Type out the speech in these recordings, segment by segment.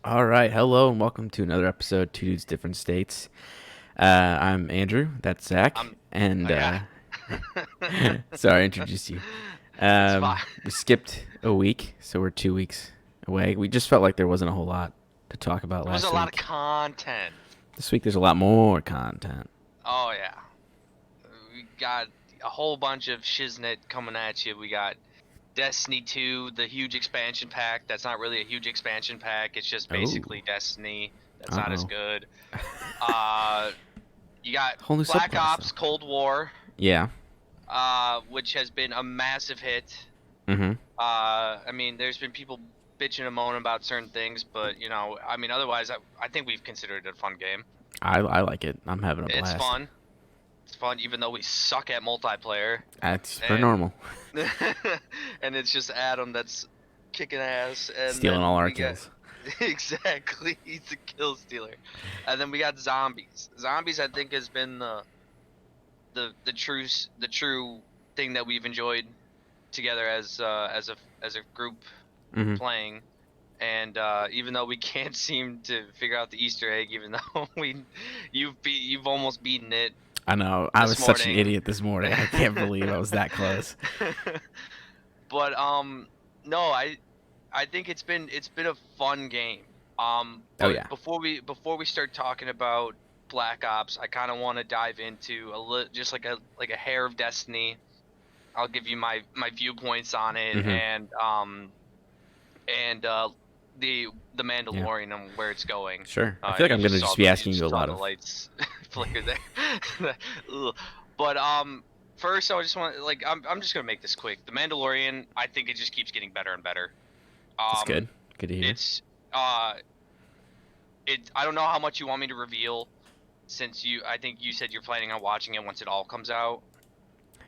All right, hello and welcome to another episode, Two Dudes Different States. I'm Andrew, that's Zach, I'm and yeah. sorry I introduced you. It's fine. We skipped a week, so we're 2 weeks away. We just felt like there wasn't a whole lot to talk about There was a last lot of week. content. This week there's a lot more content. Oh yeah. We got a whole bunch of shiznit coming at you. We got Destiny 2, the huge expansion pack. That's not really a huge expansion pack. It's just Oh, basically Destiny. That's not as uh-oh. good. Uh you got Whole new Black subclass, though. Ops Cold War, Yeah. which has been a massive hit. Mm-hmm. I mean, there's been people bitching and moaning about certain things, but I mean, otherwise, I think we've considered it a fun game. I like it. I'm having a It's blast. fun. It's fun, even though we suck at multiplayer, That's per and normal. and it's just Adam that's kicking ass, and Stealing all then our we got kills. exactly he's the kill stealer, and then we got zombies. Zombies, I think, has been the true thing that we've enjoyed together as a group Mm-hmm. playing. And even though we can't seem to figure out the Easter egg, even though you've almost beaten it I know. I this was such an morning. idiot this morning. I can't believe I was that close. But no, I think it's been a fun game. Oh But yeah. before we start talking about Black Ops, I kind of want to dive into just like a hair of Destiny. I'll give you my viewpoints on it, Mm-hmm. and the the Yeah. Mandalorian and where it's going. Sure. I feel like I'm gonna just be You asking you just a saw lot the of. lights flicker there. Ugh. But first I just want like I'm just gonna make this quick. The Mandalorian, I think it just keeps getting better and better. That's Um, good. Good to hear. it's uh I don't know how much you want me to reveal since I think you said you're planning on watching it once it all comes out.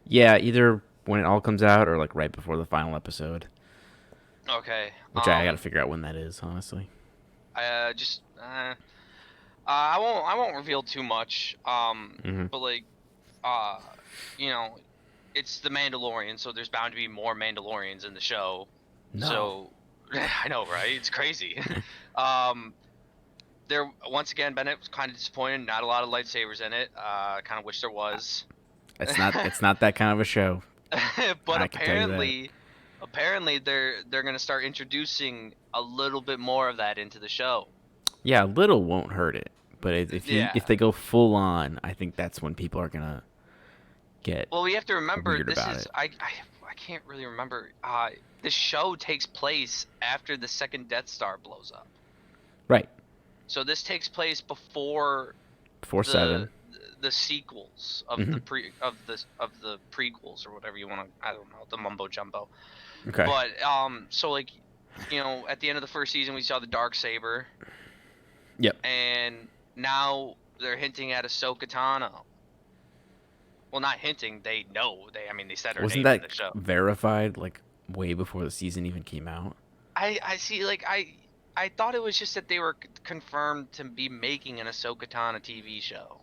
Yeah, either when it all comes out or like right before the final episode, Okay. which I gotta figure out when that is. Honestly. Just I won't reveal too much. Mm-hmm. But like uh you know it's the Mandalorian, so there's bound to be more Mandalorians in the show. No. So I know, right? It's crazy. um there once again, Bennett was kind of disappointed, not a lot of lightsabers in it. Kind of wish there was. It's not. It's not that kind of a show. But I can tell you that. apparently they're going to start introducing a little bit more of that into the show. Yeah, a little won't hurt it, but if Yeah. they go full on, I think that's when people are gonna get Well, we have to remember weird this about is it. I can't really remember. The show takes place after the second Death Star blows up. Right. So this takes place before 4-7. the the sequels of Mm-hmm. the prequels or whatever you want to, I don't know, the mumbo jumbo. Okay. But so like at the end of the first season we saw the dark saber, Yep. and now they're hinting at Ahsoka Tano. Well, not hinting, they know. I mean, they said her Wasn't name in that the show. verified like way before the season even came out? I see, like I thought it was just that they were confirmed to be making an Ahsoka Tano TV show.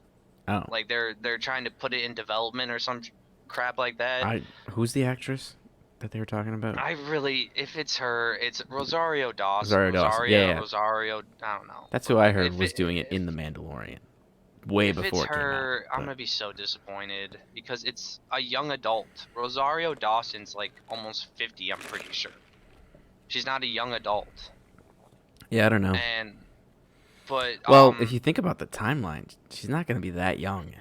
Oh, Like they're trying to put it in development or some crap like that. who's the actress that they were talking about? If it's her, it's Rosario Dawson. Rosario Dawson. Yeah, yeah. Rosario, I don't know. That's who But I heard if was doing it if in the Mandalorian, way if it's before it came out. her, I'm But gonna be so disappointed because it's a young adult. Rosario Dawson's like almost 50, I'm pretty sure. She's not a young adult. yeah, I don't know. And but Well, if you think about the timeline, she's not gonna be that young.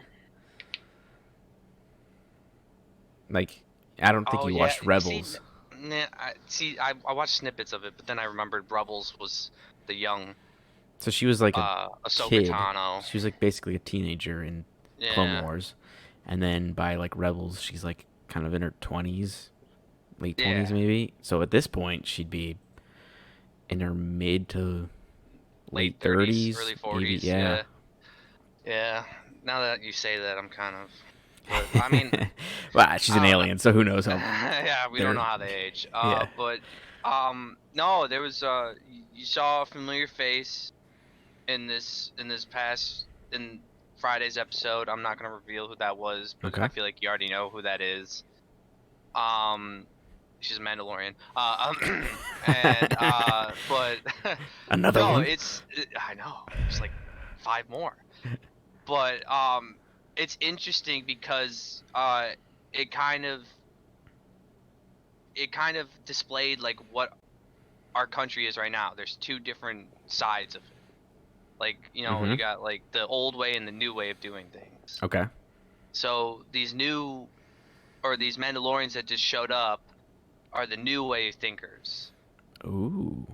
Like, I don't think oh you yeah, watched you see, Rebels, I watched snippets of it, but then I remembered Rebels was the young so she was like a Ahsoka kid. Tano. She was like basically a teenager in Clone Yeah, Wars, and then by like Rebels, she's like kind of in her 20s, late 20s yeah, maybe. So at this point, she'd be in her mid to late late 30s, 30s, early maybe. 40s. Yeah. Yeah, yeah. Now that you say that, I'm kind of, but I mean, Well, she's an I don't know. alien, so who knows how Yeah, we don't they're. know how they age. Yeah. But no, there was you saw a familiar face in Friday's episode. I'm not gonna reveal who that was, but I Okay. feel like you already know who that is. Um, She's a Mandalorian. And but Another no, one. I know. There's like 5 more. But it's interesting because it kind of it kind of displayed like what our country is right now. There's two different sides of it. Like, Mm-hmm. you got like the old way and the new way of doing things. Okay. So these Mandalorians that just showed up are the new way thinkers. Ooh.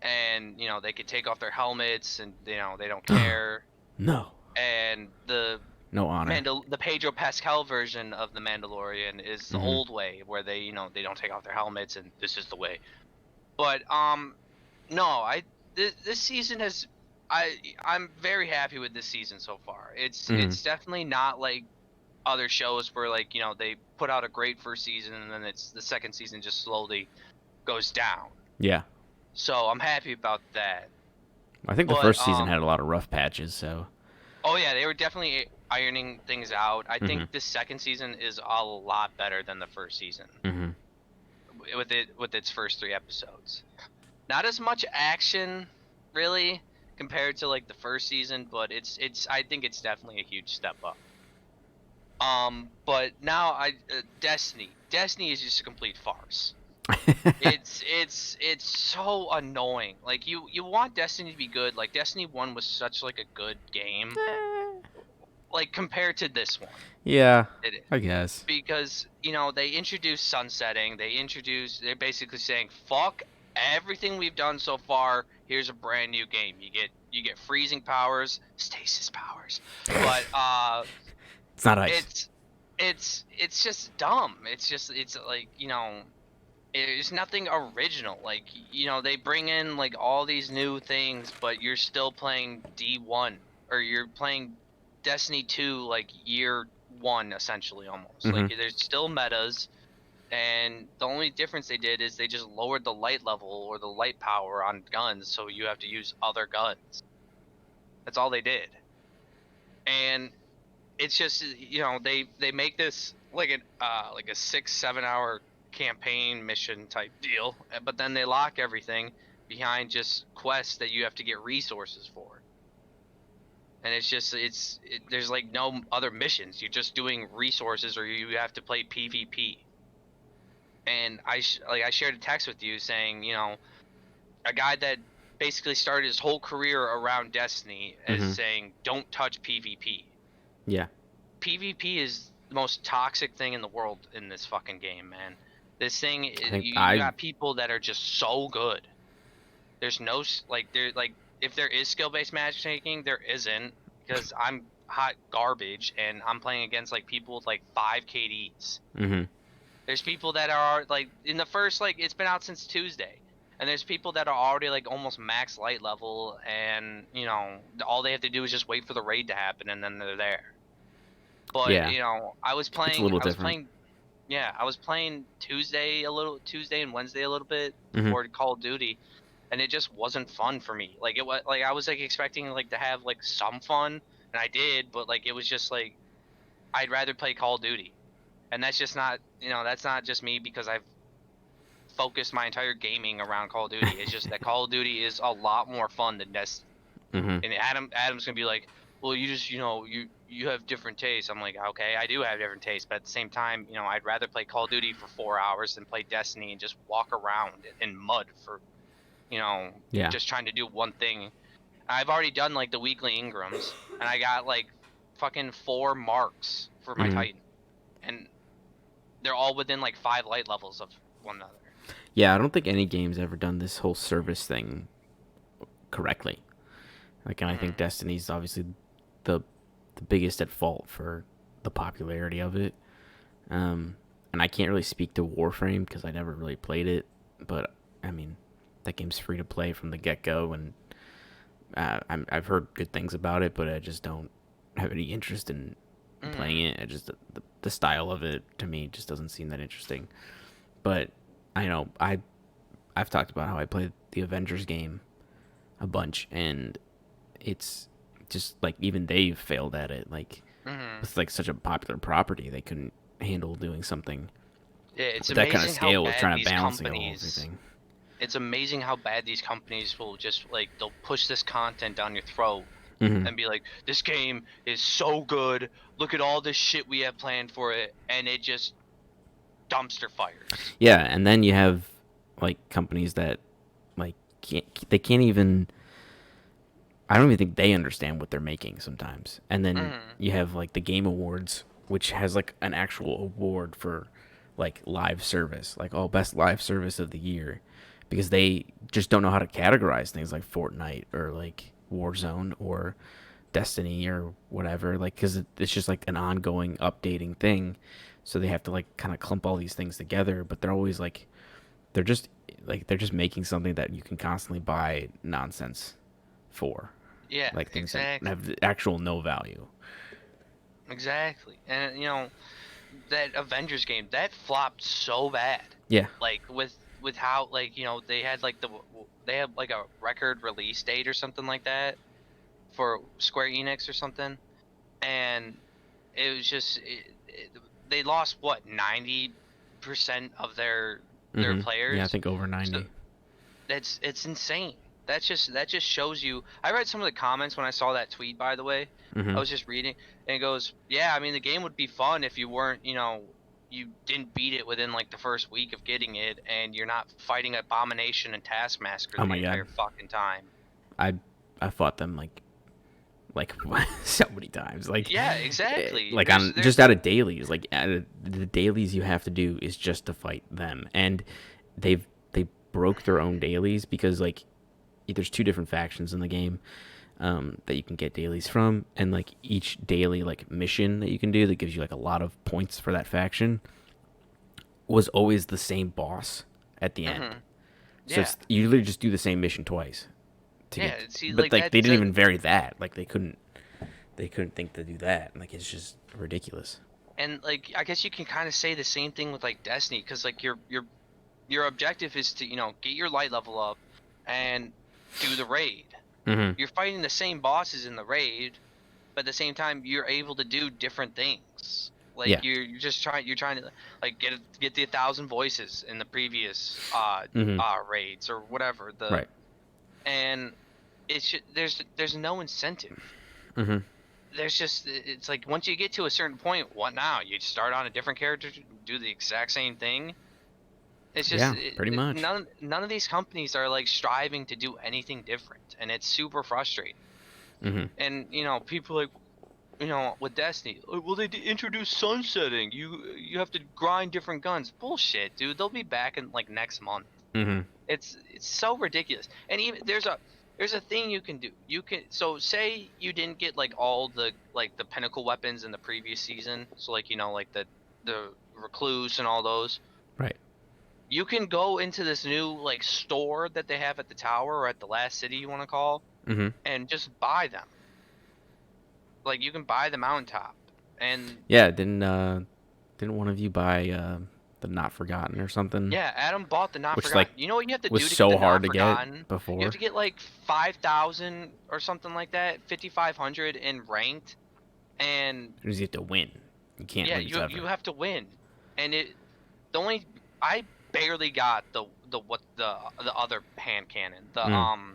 And, they could take off their helmets and, they don't care. No. And the No honor. The Pedro Pascal version of the Mandalorian is the Mm-hmm. old way where they don't take off their helmets and this is the way. But no, this season has I'm very happy with this season so far. Mm-hmm. It's definitely not like other shows where like, they put out a great first season and then it's the second season just slowly goes down. Yeah. So I'm happy about that. I think the But first season had a lot of rough patches, so. oh yeah, they were definitely ironing things out. I Mm-hmm. think this second season is a lot better than the first season Mm-hmm. with its first 3 episodes. Not as much action really compared to like the first season, but it's I think it's definitely a huge step up. But now Destiny is just a complete farce. It's so annoying. Like you want Destiny to be good. Like Destiny 1 was such like a good game. Like compared to this one. Yeah, It is. I guess. Because, they introduced sunsetting. They're basically saying, fuck everything we've done so far. Here's a brand new game. You get freezing powers, stasis powers. But It's not ice. it's just dumb. It's like, it's nothing original. Like, they bring in like all these new things, but you're still playing D1 or you're playing Destiny 2 like year 1 essentially almost. Mm-hmm. Like there's still metas and the only difference they did is they just lowered the light level or the light power on guns so you have to use other guns. That's all they did. And it's just they make this like a 6-7 hour campaign mission type deal, but then they lock everything behind just quests that you have to get resources for, and it's just there's like no other missions. You're just doing resources or you have to play PvP. And I shared a text with you saying a guy that basically started his whole career around Destiny as Mm-hmm. saying don't touch PvP. Yeah. PvP is the most toxic thing in the world in this fucking game, man. This thing, I think you got people that are just so good. There's no like if there is skill based matchmaking, there isn't because I'm hot garbage and I'm playing against like people with like 5 KDs. Mm-hmm. There's people that are like in the first like it's been out since Tuesday, and there's people that are already like almost max light level, and all they have to do is just wait for the raid to happen and then they're there. But Yeah. I was It's a playing. little different. Yeah, I was playing Tuesday and Wednesday a little bit Mm-hmm. before Call of Duty, and it just wasn't fun for me. Like it was like I was like expecting like to have like some fun, and I did, but like it was just like I'd rather play Call of Duty, and that's just not that's not just me because I've focused my entire gaming around Call of Duty. It's just that Call of Duty is a lot more fun than Destiny. Mm-hmm. And Adam's gonna be like, well, you just you have different tastes. I'm like, okay, I do have different tastes, but at the same time, I'd rather play Call of Duty for 4 hours than play Destiny and just walk around in mud for Yeah. just trying to do one thing. I've already done like the weekly Ingrams, and I got like fucking 4 marks for my Mm-hmm. Titan, and they're all within like 5 light levels of one another. Yeah, I don't think any game's ever done this whole service thing correctly. Like, and I think Hmm. Destiny's obviously the the biggest at fault for the popularity of it. And I can't really speak to Warframe because I never really played it, but I mean, that game's free to play from the get go, and I've heard good things about it, but I just don't have any interest in playing Hmm. it. I just the style of it to me just doesn't seem that interesting. But I know I've talked about how I played the Avengers game a bunch, and it's just like even they failed at it. Like Hmm. it's like such a popular property, they couldn't handle doing something Yeah, it's With that kind of amazing how scale, with bad trying to these balance it all, companies. everything. It's amazing how bad these companies will just like they'll push this content down your throat Hmm. and be like, "This game is so good. Look at all this shit we have planned for it," and it just dumpster fires. Yeah, and then you have like companies that like they can't even. I don't even think they understand what they're making sometimes. And then Hmm. you have like the Game Awards, which has like an actual award for like live service, like best live service of the year, because they just don't know how to categorize things like Fortnite or like Warzone or Destiny or whatever, like because it's just like an ongoing updating thing. So they have to like kind of clump all these things together, but they're always they're just they're just making something that you can constantly buy nonsense for, Yeah, like things that exactly, have actual no value. exactly. And that Avengers game that flopped so bad. Yeah. Like with how like they had like they had like a record release date or something like that for Square Enix or something, and it was just they lost what 90% of their Hmm. Yeah, I players. think over So 90. it's insane. That just shows you. I read some of the comments when I saw that tweet. By the way, Hmm. I was just reading, and it goes, "Yeah, I mean the game would be fun if you weren't, you didn't beat it within like the first week of getting it, and you're not fighting Abomination and Taskmaster Oh the my god, entire fucking time." I I fought them like so many times, Yeah, exactly. like There's on just there's out of dailies, like the dailies you have to do is just to fight them, and they broke their own dailies because like there's two different factions in the game, that you can get dailies from, and like each daily like mission that you can do that gives you like a lot of points for that faction was always the same boss at the end. hmm So yeah. it's you literally just do the same mission twice to Yeah, get, see, but like like that, they didn't that even vary that. Like they couldn't think to do that. Like it's just ridiculous. and like I guess you can kind of say the same thing with like Destiny, because like your objective is to get your light level up and do the raid. Hmm. You're fighting the same bosses in the raid, but at the same time you're able to do different things. Like Yeah. you're trying to like get the 1,000 voices in the previous Hmm. raids or whatever Right. and there's no incentive. Hmm. There's just it's like once you get to a certain point, what now? You start on a different character, do the exact same thing. It's just Yeah. Pretty much. none of these companies are like striving to do anything different, and it's super frustrating. Hmm. And people like with Destiny, "Oh, well they introduced sunsetting. You have to grind different guns. Bullshit, dude. They'll be back in like next month. Hmm. It's so ridiculous. And even there's a thing you can do. You can so say you didn't get like all the pinnacle weapons in the previous season. So like like the recluse and all those. Right. You can go into this new like store that they have at the tower or at the last city you want to call Hmm. and just buy them. Like you can buy the mountaintop. And Yeah. Didn't one of you buy the Not Forgotten or something, yeah, Adam bought the Not which like Forgotten. You know what you have to was do to get so the hard Not to get Forgotten? You have before? to get like 5,000 or something like that, 5,500 in ranked, and Because you have to win. You can't yeah, lose you ever. have to win. And the only I barely got the other hand cannon. Mm.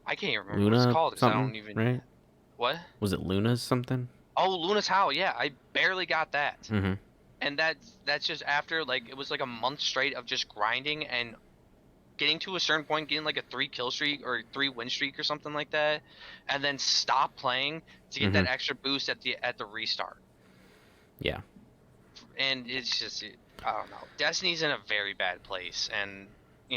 I can't even remember what it's Luna called because I something, don't even right? what? Was it Luna's something? Oh, Luna's Howl. Yeah, I barely got that. Hmm. And that's just after like it was like a month straight of just grinding and getting to a certain point, getting like a 3 kill streak or 3 win streak or something like that, and then stop playing to get Hmm. that extra boost at the restart. Yeah. And it's just I don't know. Destiny's in a very bad place, and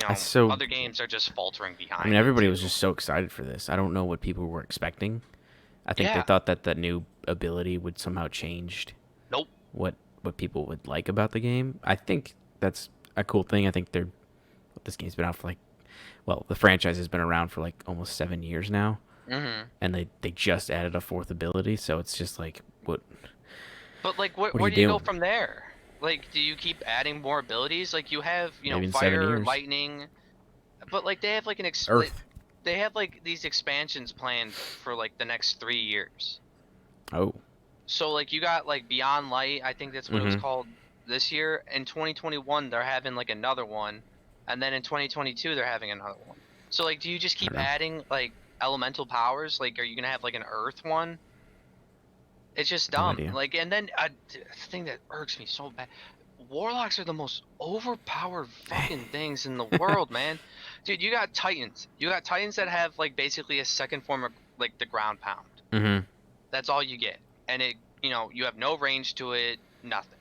I so other games are just faltering I mean behind it everybody was too. just so excited for this. I don't know what people were expecting. I think they Yeah. thought that the new ability would somehow changed Nope. what people would like about the game. I think that's a cool thing. I think this game's been out for like, well, the franchise has been around for like almost 7 years now, hmm and they just added a fourth ability. So it's just like, But like, what are where you do you go doing? from there? Like, do you keep adding more abilities? Like, you have Maybe in seven fire, years, lightning, but like they have like Earth. they have like these expansions planned for like the next 3 years. Oh. So like you got like Beyond Light, I think that's what it was Mm-hmm. called. this year. In 2021, they're having like another one, and then in 2022, they're having another one. So like, do you just I keep don't know. adding like elemental powers? Like, are you gonna have like an Earth one? It's just No dumb. idea. Like, and then the thing that irks me so bad. Warlocks are the most overpowered fucking things in the world, man. Dude, you got Titans. You got Titans that have like basically a second form of like the ground pound. Mm-hmm. That's all you get. And it, you have no range to it, nothing.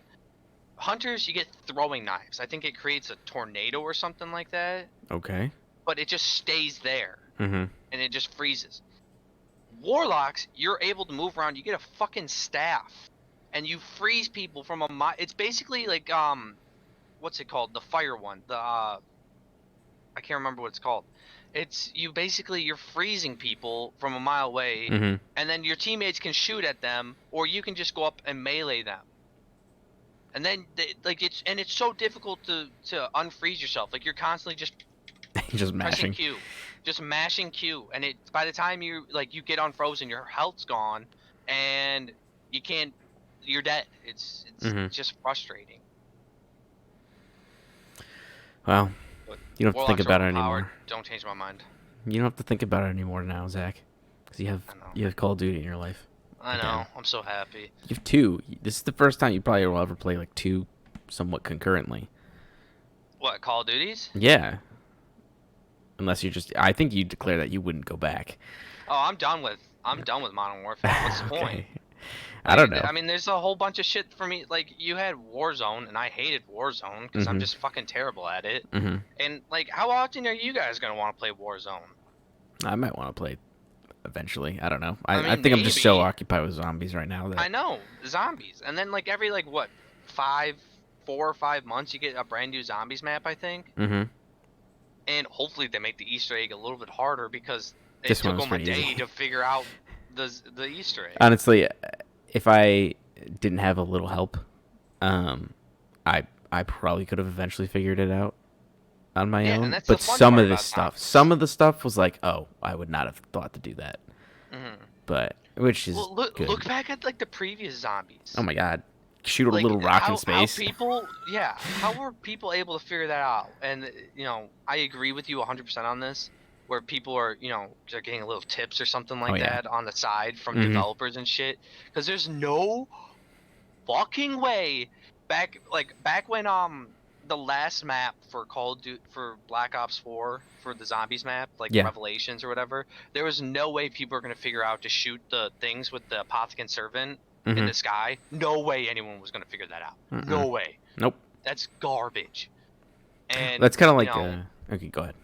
Hunters, you get throwing knives. I think it creates a tornado or something like that, Okay. but it just stays there Mm-hmm. and it just freezes. Warlocks, you're able to move around. You get a fucking staff and you freeze people from a it's basically like what's it called? The fire one. The I can't remember what it's called. It's you're freezing people from a mile away, Mm-hmm. and then your teammates can shoot at them, or you can just go up and melee them. And then it's so difficult to unfreeze yourself. Like you're constantly just Just pressing mashing. Q, just mashing Q, and it by the time you get unfrozen, your health's gone, and you can't. You're dead. It's Mm-hmm. just frustrating. Well, But you don't have to think warlocks are about it overpowered. anymore. Don't change my mind. You don't have to think about it anymore now, Zach, because I know. you have Call of Duty in your life. I Again, know. I'm so happy. you have two. This is the first time you probably will ever play like two, somewhat concurrently. What, Call of Duties? Yeah, unless you just. I think you declare that you wouldn't go back. Oh, I'm done with Modern Warfare. What's the point? Okay. I don't Like, know. I mean, there's a whole bunch of shit for me. Like, you had Warzone, and I hated Warzone because I'm Mm-hmm. just fucking terrible at it. Mm-hmm. And like, how often are you guys gonna want to play Warzone? I might want to play eventually. I don't know. I I mean, think I'm just so maybe. occupied with zombies right now I that. know zombies, and then like every like what 4 or 5 months, you get a brand new zombies map, I think. Mm-hmm. And hopefully they make the Easter egg a little bit harder because it This one took was them a pretty day easy. to figure out the Easter egg. Honestly, if I didn't have a little help, um, I probably could have eventually figured it out on my Yeah, and own. that's the But fun part about some zombies. of the stuff was like, oh, I would not have thought to do that. Hmm. But which is Well, look good. back at like the previous Oh zombies. my god, shoot a Like little rock in how space. people, yeah, how were people able to figure that out? And I agree with you 100% on this, where people are, they're getting little tips or something Oh like yeah. that on the side from Mm-hmm. developers and shit. Because there's no fucking way back when the last map for for Black Ops 4 for the zombies map, like Yeah. Revelations or whatever, there was no way people were gonna figure out to shoot the things with the apothecary servant in Mm-hmm. the sky. No way anyone was gonna figure that out. Mm-mm. No way. Nope. That's garbage. And That's kind of like okay, go ahead.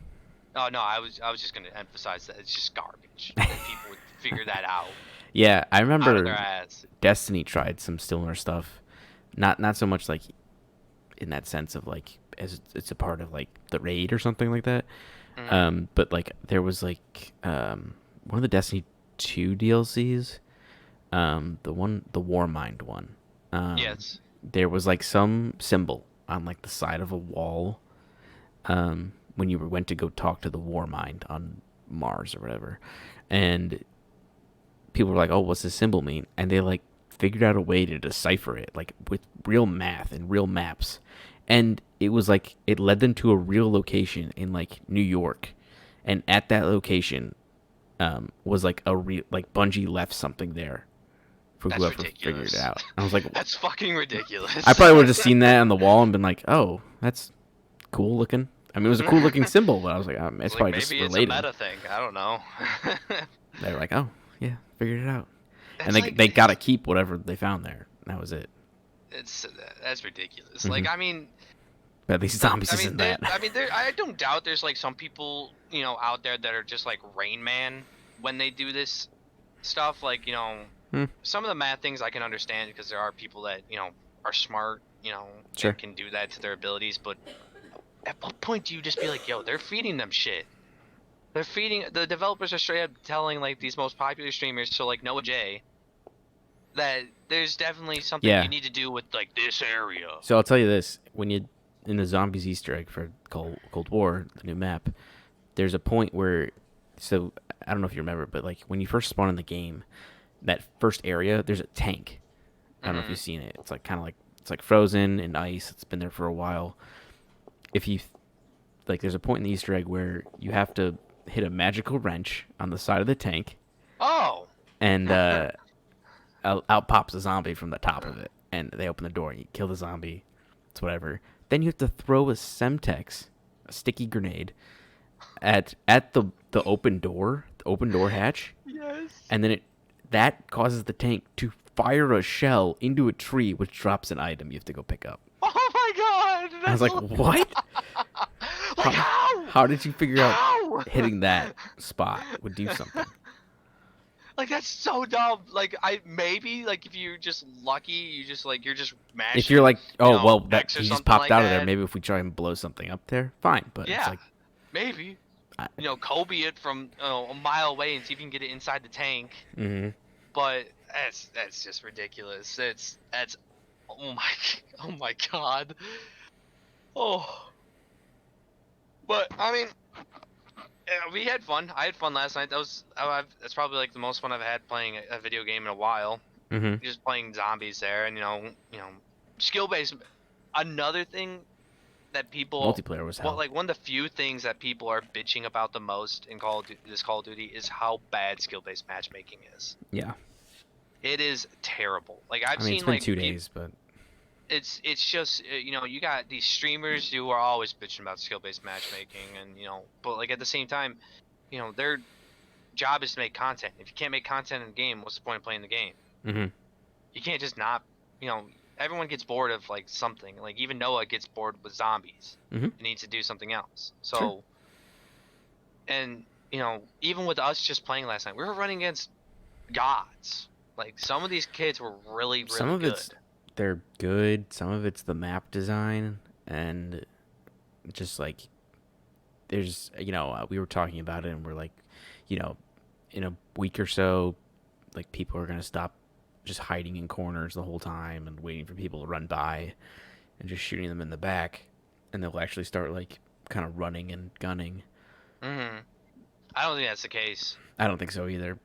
oh no, I was just gonna emphasize that it's just garbage that people would figure that out Yeah, I out of their remember ass. Destiny tried some similar stuff. Not so much like in that sense of like as it's a part of like the raid or something like that. Hmm. But like there was like one of the Destiny 2 DLCs, the Warmind one. Yes. There was like some symbol on like the side of a wall when you went to go talk to the Warmind on Mars or whatever, and people were like, "Oh, what's this symbol mean?" And they like figured out a way to decipher it, like with real math and real maps, and it was like it led them to a real location in like New York, and at that location, was like a real like Bungie left something there for That's whoever figured it ridiculous. out. I was like, That's fucking I ridiculous. probably would have just seen that on the wall and been like, "Oh, that's cool looking." I mean, it was a cool looking symbol, but I was like, it's Like probably just maybe it's a related. meta thing. I don't know. They were like, "Oh, yeah, figured it out," and That's they got to keep whatever they found there. That was it. it's that's ridiculous. Hmm. Like I mean, But at least zombies isn't that. I don't doubt there's like some people out there that are just like Rain Man when they do this stuff. Like Hmm, some of the mad things I can understand because there are people that are smart sure. and can do that to their abilities. But at what point do you just be like, yo, they're feeding them shit? They're feeding the developers are straight up telling like these most popular streamers, so like Noah J, that there's definitely something you Yeah. need to do with like this area. So I'll tell you this: when you in the zombies Easter egg for Cold War, the new map, there's a point where, so I don't know if you remember, but like when you first spawn in the game, that first area, there's a tank. I don't know if Hmm. you've seen it. It's like kind of like It's like frozen in ice. It's been there for a while. If you like, there's a point in the Easter egg where you have to hit a magical wrench on the side of the tank, Oh. and out pops a zombie from the top of it, and they open the door. You kill the zombie. It's whatever. Then you have to throw a Semtex, a sticky grenade, at the open door hatch, Yes. and then that causes the tank to fire a shell into a tree, which drops an item you have to go pick up. Oh my god! I was That's like, what? like How, how? how did you figure out How? hitting that spot would do something? Like that's so dumb. Like I maybe like if you're just lucky, you just like you're just If you're mashing, like, oh well, that X or he just something popped like out of there. that. Maybe if we try and blow something up there, fine. But it's Yeah, like, maybe. I, Kobe it from a mile away and see if you can get it inside the tank. mm-hmm. But that's just ridiculous. That's oh my oh my god. Oh. But I mean, yeah, we had fun. I had fun last night. That's probably like the most fun I've had playing a video game in a while. Mm-hmm. Just playing zombies there, and skill based. Another thing that people, Multiplayer was well, hell. like one of the few things that people are bitching about the most in this Call of Duty is how bad skill based matchmaking is. Yeah. It is terrible. Like I've I mean, it's seen been like 2 days, but it's just you got these streamers who are always bitching about skill based matchmaking, and but like at the same time, their job is to make content. If you can't make content in the game, what's the point of playing the game? mm-hmm. You can't just not, everyone gets bored of like something. Like even Noah gets bored with zombies. Mm-hmm. He needs to do something else. Sure. So, and even with us just playing last night, we were running against gods. Like some of these kids were really, Some really of good. they're good. Some of it's the map design, and just like there's we were talking about it, and we're like, in a week or so, like people are gonna stop just hiding in corners the whole time and waiting for people to run by and just shooting them in the back, and they'll actually start like kind of running and gunning. I don't think that's the case. I don't think so either.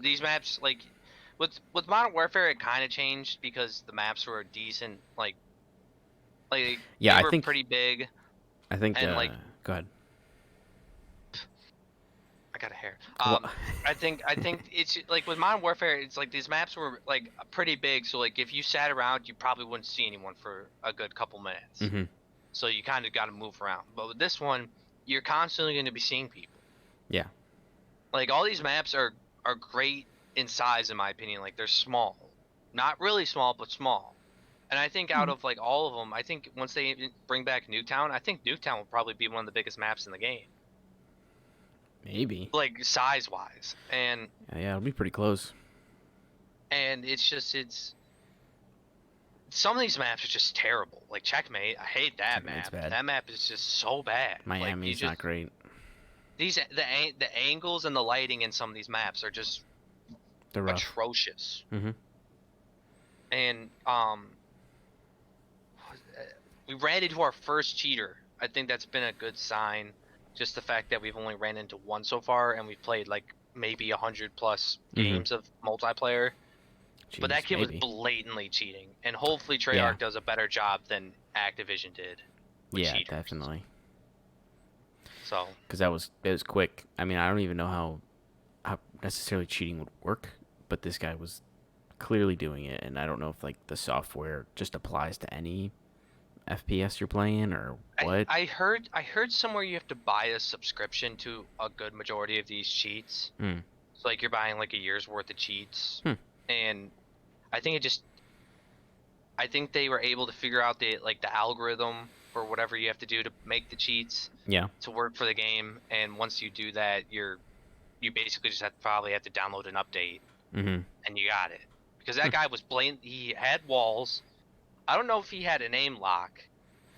These maps, like with Modern Warfare, it kind of changed because the maps were decent. Like Yeah, they I were think pretty big, I think. and like Go ahead. I got a hair. Well, I think it's like with Modern Warfare, it's like these maps were like pretty big, so like if you sat around, you probably wouldn't see anyone for a good couple minutes. mm-hmm. So you kind of got to move around. But with this one, you're constantly going to be seeing people. Yeah. Like all these maps are great in size, in my opinion. Like they're small, not really small, but small. And I think out of like all of them, I think once they bring back Nuketown, I think Nuketown will probably be one of the biggest maps in the game. Maybe. Like size wise, and Yeah, it'll be pretty close. it's some of these maps are just terrible. Like Checkmate, I hate that Checkmate's map. bad. That map is just so bad. Miami's not great. The angles and the lighting in some of these maps are just They're rough. atrocious. Mm-hmm. And we ran into our first cheater. I think that's been a good sign. Just the fact that we've only ran into one so far, and we've played like maybe 100 plus games of multiplayer. Jeez, But that kid maybe. was blatantly cheating, and hopefully Treyarch Yeah. does a better job than Activision did. With Yeah, cheaters. definitely. So Because it was quick. I mean, I don't even know how necessarily cheating would work, but this guy was clearly doing it, and I don't know if like the software just applies to any FPS you're playing or what. I heard somewhere you have to buy a subscription to a good majority of these cheats. Hmm. So like you're buying like a year's worth of cheats, and I think I think they were able to figure out the algorithm for whatever you have to do to make the cheats Yeah. to work for the game. And once you do that, you basically just probably have to download an update, Mm-hmm. and you got it. Because that guy was blatant. He had walls. I don't know if he had an aim lock,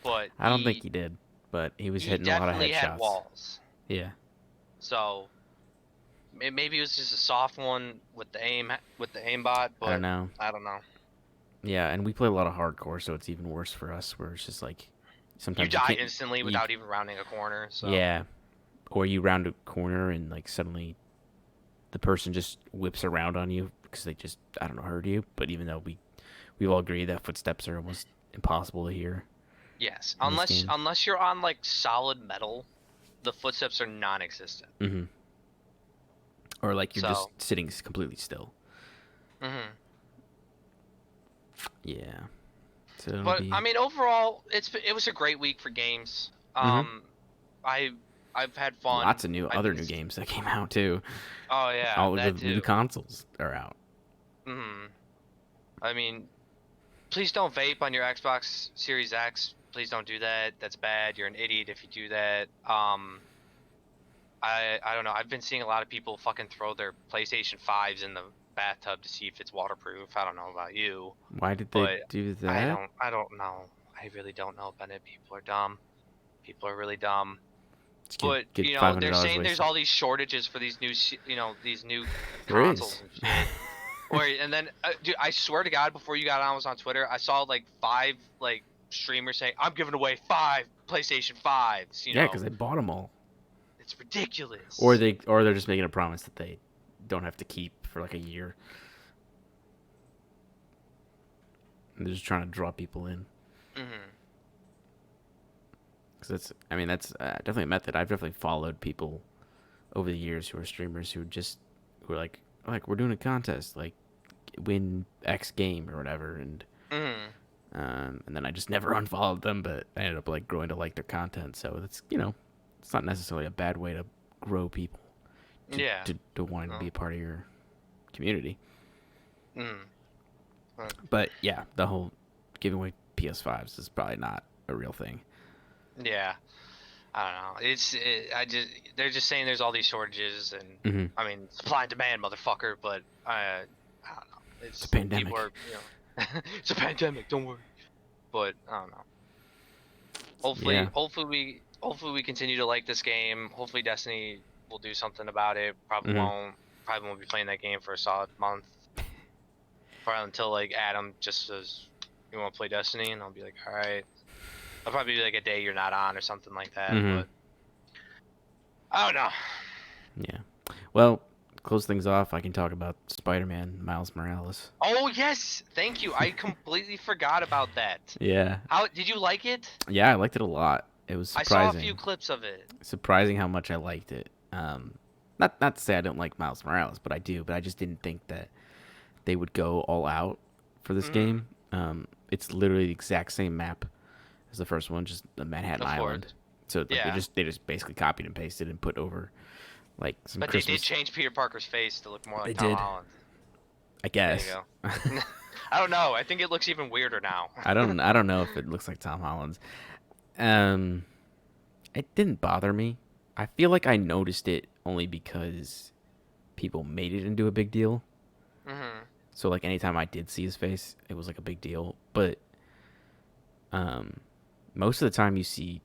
but I don't think he did, but he was hitting a lot of definitely had headshots. walls. Yeah. So maybe it was just a soft one with the aimbot, but I don't know. I don't know. Yeah, and we play a lot of hardcore, so it's even worse for us. Where it's just like sometimes You die can't- instantly without even rounding a corner. So Yeah, or you round a corner and like suddenly the person just whips around on you because they just I don't know heard you. But even though we all agree that footsteps are almost impossible to hear Yes, in this unless game. unless you're on like solid metal, the footsteps are non-existent. Hmm. Or like you're just So, sitting completely still. hmm Yeah. So it'll but I be. mean, overall, it was a great week for games. Hmm. I I've had fun. Lots of I've other been. new games that came out too. Oh yeah, All the that new too. consoles are out. Hmm I mean, please don't vape on your Xbox Series X. Please don't do that. That's bad. You're an idiot if you do that. I don't know. I've been seeing a lot of people fucking throw their PlayStation 5s in the bathtub to see if it's waterproof. I don't know about you, Why did they but do I that? don't I don't know. I really don't know, Bennett. People are dumb. People are really dumb. Just But, get they're $500 saying there's wasted. all these shortages for these these new There is. consoles and shit. Or and then, dude, I swear to God, before you got on, I was on Twitter. I saw like 5 like streamers saying, "I'm giving away 5 PlayStation 5s." Yeah, because they bought them all, It's ridiculous. or they're just making a promise that they don't have to keep for like a year. And they're just trying to draw people in. Hmm Because that's, I mean, that's definitely a method. I've definitely followed people over the years who are streamers who are like we're doing a contest, like win X game or whatever, hmm and then I just never unfollowed them, but I ended up like growing to like their content. So that's it's not necessarily a bad way to grow people Yeah. to wanting to be No. a part of your community. Mm. But, But yeah, the whole giving away PS5s is probably not a real thing. yeah. I don't know. I just they're just saying there's all these shortages and Hmm. I mean supply and demand, motherfucker. But I don't know. It's a It's people pandemic. are it's a pandemic. Don't worry. But I don't know. Yeah. Hopefully we continue to like this game. Hopefully Destiny will do something about it. Probably Hmm. won't. Probably won't be playing that game for a solid month. Probably until like Adam just says you want to play Destiny, and I'll be like, all right. I'll probably be like a day you're not on or something like that. Hmm. But I don't know. Yeah. Well, close things off. I can talk about Spider-Man, Miles Morales. Oh yes, thank you. I completely forgot about that. Yeah. How did you like it? Yeah, I liked it a lot. It was I saw a few surprising. clips of it. Surprising how much I liked it. Not to say I don't like Miles Morales, but I do. But I just didn't think that they would go all out for this Mm-hmm. game. It's literally the exact same map as the first one, just the Manhattan Of course. Island. So like Yeah. they just basically copied and pasted and put over like some But they did Christmas. change Peter Parker's face to look more They like Tom did, Holland. I There you guess. go. I don't know. I think it looks even weirder now. I don't know if it looks like Tom Holland's. Um, it didn't bother me. I feel like I noticed it only because people made it into a big deal. hmm So like anytime I did see his face, it was like a big deal. But um, most of the time you see,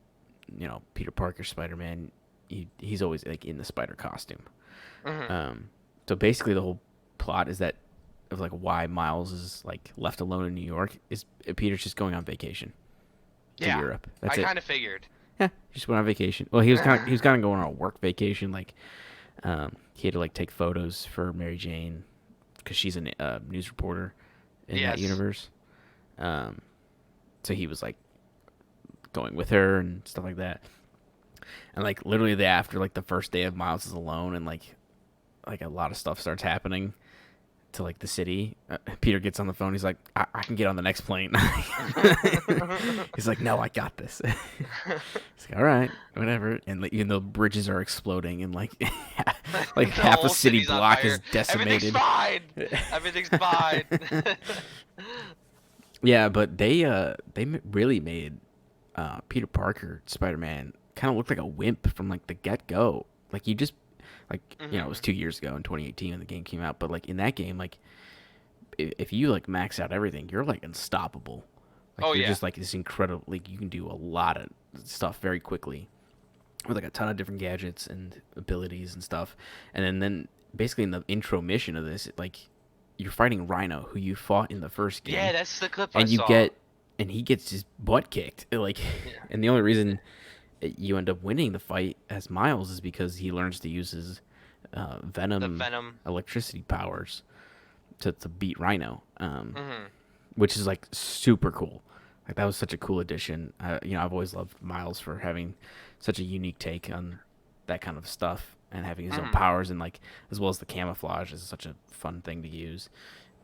Peter Parker Spider Man, he's always like in the spider costume. hmm Um, so basically the whole plot is that of like why Miles is like left alone in New York is Peter's just going on vacation to Yeah. Europe. I That's it. kind of figured. Yeah, he just went on vacation. Well, he was kind of going on a work vacation. Like, he had to like take photos for Mary Jane because she's a news reporter in that Yes. universe. Um, so he was like going with her and stuff like that. And like literally the after like the first day of Miles is alone and like a lot of stuff starts happening to like the city. Peter gets on the phone. He's like, I can get on the next plane. He's like, no, I got this. He's like, all right, whatever. And like, even though bridges are exploding and like like The half a whole city city's on block is fire. Everything's decimated. fine. Everything's fine. Yeah, but they really made Peter Parker Spider Man kind of look like a wimp from like the get go. Like you just like it was hmm 2 years ago in 2018 when the game came out, but like in that game, like if you like max out everything, you're like unstoppable. Like Oh you're yeah. just like this incredible. Like you can do a lot of stuff very quickly with like a ton of different gadgets and abilities and stuff. And then basically in the intro mission of this, like you're fighting Rhino, who you fought in the first Yeah, game, that's the clip I and saw. he gets his butt kicked. Like, Yeah. and the only reason you end up winning the fight as Miles is because he learns to use his The Venom Venom. electricity powers to beat Rhino, hmm which is like super cool. Like that was such a cool addition. I've always loved Miles for having such a unique take on that kind of stuff and having his own Mm-hmm. powers and like as well as the camouflage is such a fun thing to use.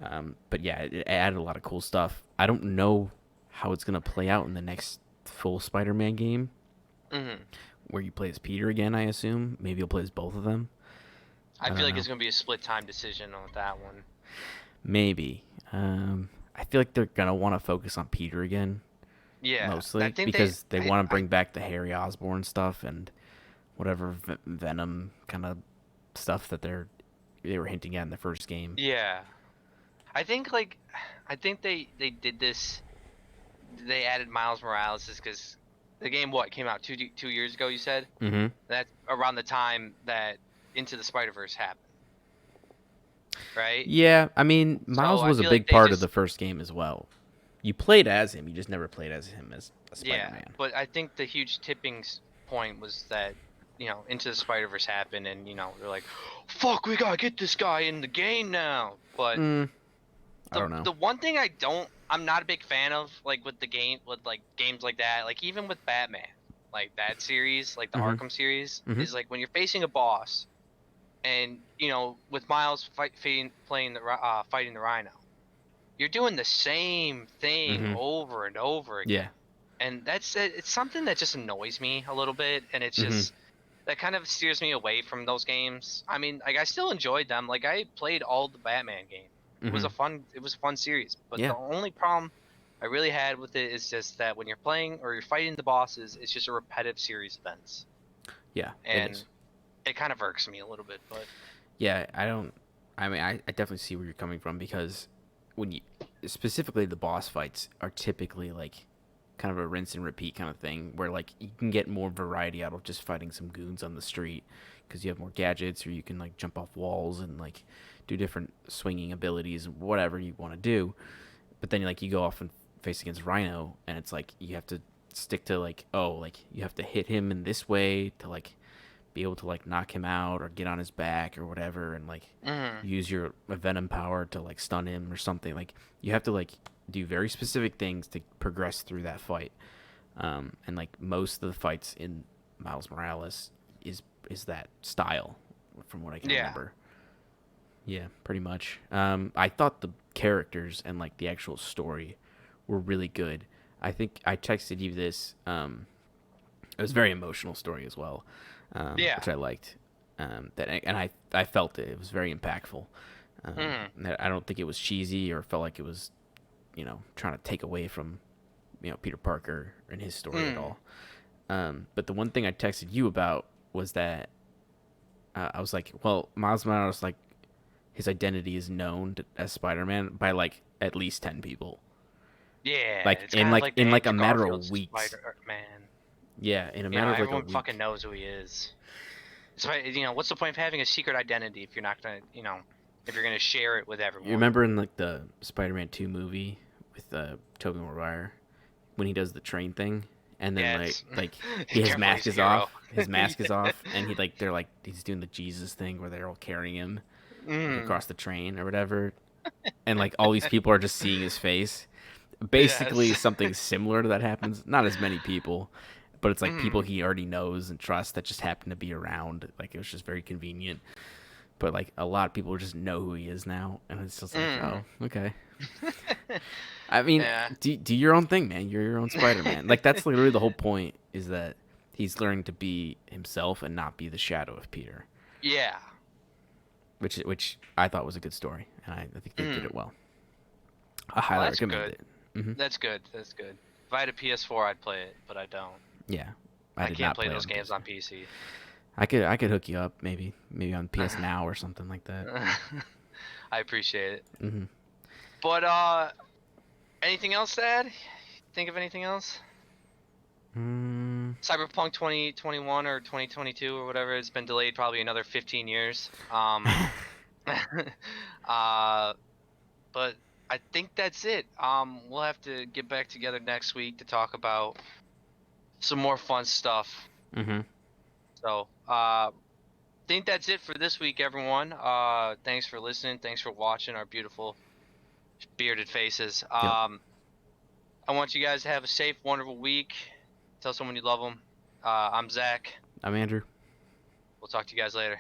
But yeah, it added a lot of cool stuff. I don't know how it's gonna play out in the next full Spider-Man game Mm-hmm. where you play as Peter again. I assume maybe you'll play as both of them. I I feel don't like know. it's gonna be a split time decision on that one. Maybe. I feel like they're gonna want to focus on Peter again Yeah, I mostly think they. because they want to bring back the Harry Osborn stuff and whatever Venom kind of stuff that they were hinting at in the first game. Yeah, I think like, I think they did this. They added Miles Morales is because the game came out 2 years ago. You said Mm-hmm. that's around the time that Into the Spider-Verse happened, right? Yeah, I mean, So Miles I was a feel like big they part of the just first game as well. You played as him, you just never played as him as a yeah, Spider-Man. but I think the huge point was that Into the Spider-Verse happened, and they're like, "Fuck, we gotta get this guy in the game now." But Mm, I the don't know. the one thing I'm not a big fan of, like with games like that, like even with Batman, like that series, like the Mm-hmm. Arkham series, Mm-hmm. is like when you're facing a boss, and with Miles fighting the Rhino, you're doing the same thing Mm-hmm. over and over Yeah. again, and it's something that just annoys me a little bit, and it's Mm-hmm. just that kind of steers me away from those games. I mean, like I still enjoyed them. Like I played all the Batman games. Mm-hmm. It was a fun series. But Yeah. the only problem I really had with it is just that when you're playing or you're fighting the bosses, it's just a repetitive series of events, Yeah. It and is. it kind of irks me a little bit. But Yeah. I don't. I mean, I definitely see where you're coming from because when you specifically the boss fights are typically like kind of a rinse and repeat kind of thing where like you can get more variety out of just fighting some goons on the street because you have more gadgets or you can like jump off walls and like do different swinging abilities whatever you want to do but then like you go off and face against Rhino and it's like you have to stick to like oh like you have to hit him in this way to like be able to like knock him out or get on his back or whatever and like mm, use your venom power to like stun him or something like you have to like do very specific things to progress through that fight and like most of the fights in Miles Morales is that style from what I can yeah, remember. Yeah, pretty much. I thought the characters and like the actual story were really good. I think I texted you this. It was a very emotional story as well, yeah, which I liked. That and I felt it. It was very impactful. mm, I don't think it was cheesy or felt like it was trying to take away from Peter Parker and his story at mm, all. But the one thing I texted you about was that I was like, well, Miles Morales like his identity is known as Spider-Man by like at least 10 people. yeah. Like It's kind of like the in like a Andrew matter Garfield of weeks. Spider-Man. Yeah, in a matter of like a Everyone fucking week. knows who he is. So, what's the point of having a secret identity if you're not gonna, if you're gonna share it with You everyone? remember in like the Spider-Man 2 movie with Tobey Maguire when he does the train thing and then Yeah, like it's like his careful, mask he's a is hero. off, his mask is Yeah. off and they're like he's doing the Jesus thing where they're all carrying him like Mm, across the train or whatever and like all these people are just seeing his face. Basically yes. something similar to that happens. Not as many people, but it's like people Mm, he already knows and trusts that just happen to be around. Like it was just very convenient. But like a lot of people just know who he is now, and it's just like, mm. oh, okay. I mean, Yeah. do your own thing, man. You're your own Spider-Man. Like that's literally the whole point is that he's learning to be himself and not be the shadow of Peter, Yeah. which I thought was a good story, and I think they did Mm. it well. I Well, highly that's recommend good. it. Hmm. That's good. That's good. If I had a PS4, I'd play it, but I don't. Yeah, I I did can't not play play it those on games PC. on PC. I could hook you up maybe on PS Now or something like that. I appreciate it. Hmm. But anything else to add? Think of anything else? Mm. Cyberpunk 2021 or 2022 or whatever, it's been delayed probably another 15 years. Uh, but I think that's it. We'll have to get back together next week to talk about some more fun stuff. Hmm. So, think that's it for this week, everyone. Thanks for listening. Thanks for watching our beautiful bearded faces. Yep. I want you guys to have a safe, wonderful week. Tell someone you love them. I'm Zach. I'm Andrew. We'll talk to you guys later.